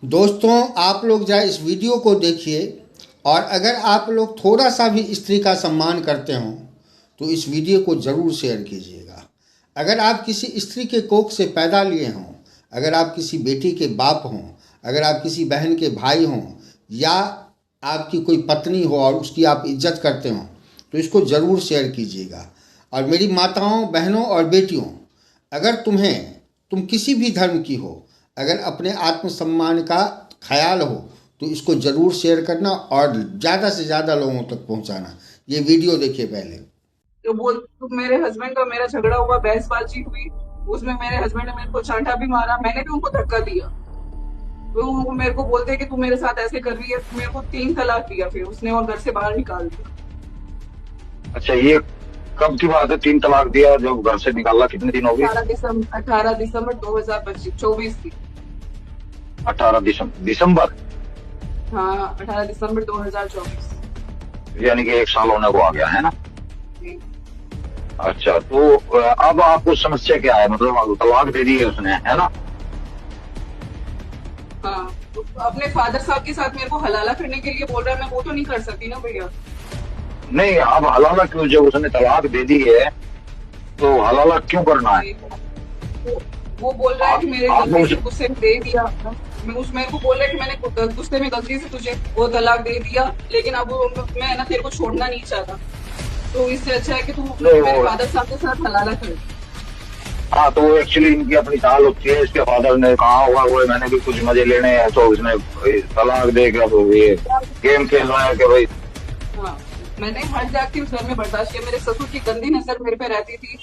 दोस्तों, आप लोग जरा इस वीडियो को देखिए और अगर आप लोग थोड़ा सा भी स्त्री का सम्मान करते हो तो इस वीडियो को ज़रूर शेयर कीजिएगा। अगर आप किसी स्त्री के कोख से पैदा लिए हों, अगर आप किसी बेटी के बाप हों, अगर आप किसी बहन के भाई हों या आपकी कोई पत्नी हो और उसकी आप इज्जत करते हो तो इसको ज़रूर शेयर कीजिएगा। और मेरी माताओं, बहनों और बेटियों, अगर तुम किसी भी धर्म की हो, अगर अपने आत्मसम्मान का ख्याल हो तो इसको ज़रूर शेयर करना और ज़्यादा से ज़्यादा लोगों तक पहुंचाना। ये वीडियो देखिए पहले। तो मेरे हस्बैंड का मेरा झगड़ा हुआ, बहसबाजी हुई, उसमें मेरे हस्बैंड ने मेरे को चांटा भी मारा, मैंने भी उनको धक्का दिया। तो वो मेरे को बोलते हैं कि तू मेरे साथ ऐसे कर रही है। मेरे को 3 तलाक दिया फिर उसने और घर से बाहर निकाल दिया। अच्छा, ये कब की बात है? 3 तलाक दिया जब घर से निकाला? कितने दिन हो गए? 18 दिसंबर 2024 की। 18 दिसंबर। हाँ, 18 दिसंबर 2024। यानी कि 1 साल होने को आ गया है ना? जी। अच्छा, तो अब आपको समस्या क्या है? मतलब तलाक दे दी है उसने, है ना? हाँ, तो अपने फादर साहब के साथ मेरे को हलाला करने के लिए बोल रहा है। मैं वो तो नहीं कर सकती ना भैया। नहीं, अब हलाला क्यों? जब उसने तलाक दे दी है तो हलाला क्यों करना है? वो बोल रहा है कि मेरे आप गलती से उस- गुस्से में दे दिया। मेरे को बोल रहा है कि मैंने गुस्से में गलती से तुझे वो तलाक दे दिया, लेकिन अब मैं ना तेरे को छोड़ना नहीं चाहता। तो इससे अच्छा है कि तू नहीं, मेरे वो फादर साहब के साथ हलाला कर। हाँ, तो एक्चुअली इनकी अपनी चाल होती है। इसके फादर ने कहा होगा वो मैंने भी कुछ मजे लेने हैं, तो इसने तलाक दे के अब ये गेम खेल रहा है कि भाई। हाँ, मैंने हर जाके उस घर में बर्दाश्त किया। मेरे ससुर की गंदी नजर मेरे पे रहती थी,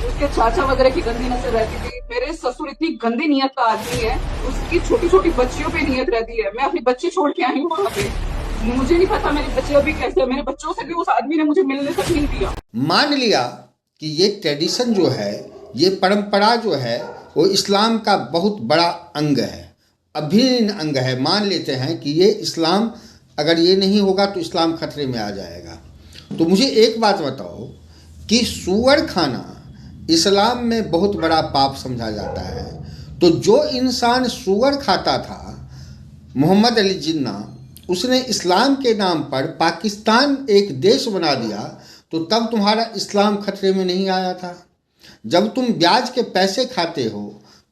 उसके चाचा वगैरह की गंदी नजर रहती थी। मेरे ससुर इतनी गंदी नियत का आदमी है, उसकी छोटी छोटी बच्चियों पे नियत रहती है। मैं अपनी बच्ची छोड़ के आई हूँ वहां पे। मुझे नहीं पता मेरे बच्चे अभी कैसे हैं। मेरे बच्चों से भी उस आदमी ने मुझे मिलने तक नहीं दिया। मान लिया कि ये ट्रेडिशन जो है, ये परंपरा जो है, वो इस्लाम का बहुत बड़ा अंग है, अभिन्न अंग है। मान लेते हैं कि ये इस्लाम, अगर ये नहीं होगा तो इस्लाम खतरे में आ जाएगा। तो मुझे एक बात बताओ कि सूअर खाना इस्लाम में बहुत बड़ा पाप समझा जाता है। तो जो इंसान सूअर खाता था, मोहम्मद अली जिन्ना, उसने इस्लाम के नाम पर पाकिस्तान एक देश बना दिया, तो तब तुम्हारा इस्लाम खतरे में नहीं आया था। जब तुम ब्याज के पैसे खाते हो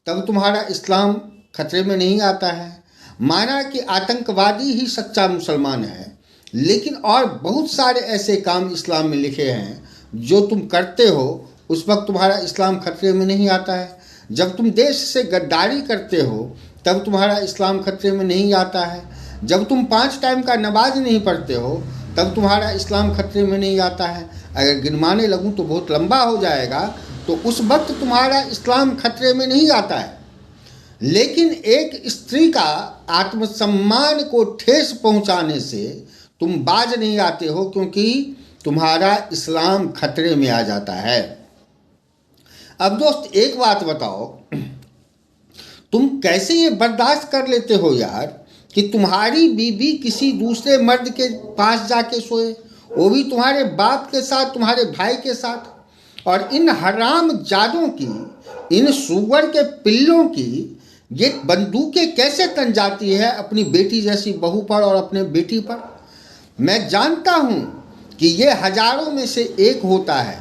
तब तुम्हारा इस्लाम खतरे में नहीं आता है। माना कि आतंकवादी ही सच्चा मुसलमान है, लेकिन और बहुत सारे ऐसे काम इस्लाम में लिखे हैं जो तुम करते हो, उस वक्त तुम्हारा इस्लाम खतरे में नहीं आता है। जब तुम देश से गद्दारी करते हो तब तुम्हारा इस्लाम खतरे में नहीं आता है। जब तुम 5 टाइम का नमाज नहीं पढ़ते हो तब तुम्हारा इस्लाम खतरे में नहीं आता है। अगर गिनवाने लगूं तो बहुत लंबा हो जाएगा, तो उस वक्त तुम्हारा इस्लाम खतरे में नहीं आता है। लेकिन एक स्त्री का आत्मसम्मान को ठेस पहुंचाने से तुम बाज नहीं आते हो, क्योंकि तुम्हारा इस्लाम खतरे में आ जाता है। अब दोस्त, एक बात बताओ, तुम कैसे ये बर्दाश्त कर लेते हो यार कि तुम्हारी बीबी किसी दूसरे मर्द के पास जाके सोए, वो भी तुम्हारे बाप के साथ, तुम्हारे भाई के साथ। और इन हराम जादों की, इन सुअर के पिल्लों की ये बंदूकें कैसे तन जाती है अपनी बेटी जैसी बहू पर और अपने बेटी पर। मैं जानता हूँ कि ये हजारों में से एक होता है,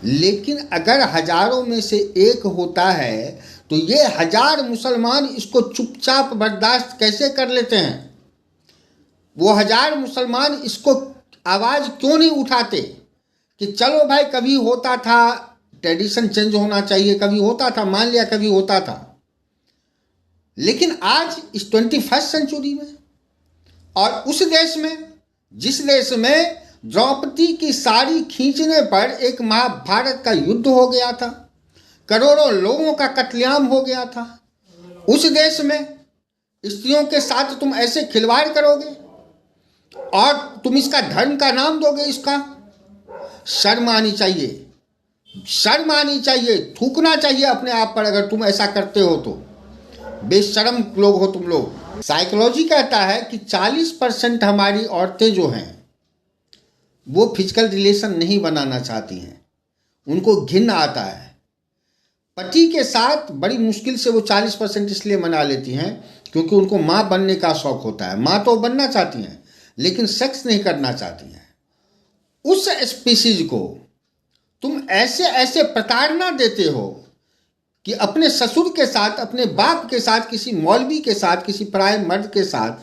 लेकिन अगर हजारों में से एक होता है तो ये 1000 मुसलमान इसको चुपचाप बर्दाश्त कैसे कर लेते हैं? वो 1000 मुसलमान इसको आवाज़ क्यों नहीं उठाते कि चलो भाई, कभी होता था, ट्रेडिशन चेंज होना चाहिए, कभी होता था, मान लिया कभी होता था, लेकिन आज इस 21st सेंचुरी में और उस देश में, जिस देश में द्रौपदी की साड़ी खींचने पर एक महाभारत का युद्ध हो गया था, करोड़ों लोगों का कत्लेआम हो गया था, उस देश में स्त्रियों के साथ तुम ऐसे खिलवाड़ करोगे और तुम इसका धर्म का नाम दोगे? इसका शर्म आनी चाहिए, शर्म आनी चाहिए, थूकना चाहिए अपने आप पर अगर तुम ऐसा करते हो तो। बेशर्म लोग हो तुम लोग। साइकोलॉजी कहता है कि 40% हमारी औरतें जो हैं वो फिजिकल रिलेशन नहीं बनाना चाहती हैं, उनको घिन आता है। पति के साथ बड़ी मुश्किल से वो 40% इसलिए मना लेती हैं क्योंकि उनको माँ बनने का शौक होता है। माँ तो बनना चाहती हैं लेकिन सेक्स नहीं करना चाहती हैं। उस स्पीसीज को तुम ऐसे ऐसे प्रताड़ना देते हो कि अपने ससुर के साथ, अपने बाप के साथ, किसी मौलवी के साथ, किसी पराये मर्द के साथ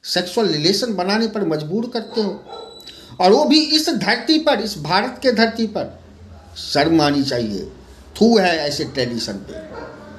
सेक्सुअल रिलेशन बनाने पर मजबूर करते हो, और वो भी इस धरती पर, इस भारत के धरती पर। शर्म आनी चाहिए। थू है ऐसे ट्रेडिशन पे।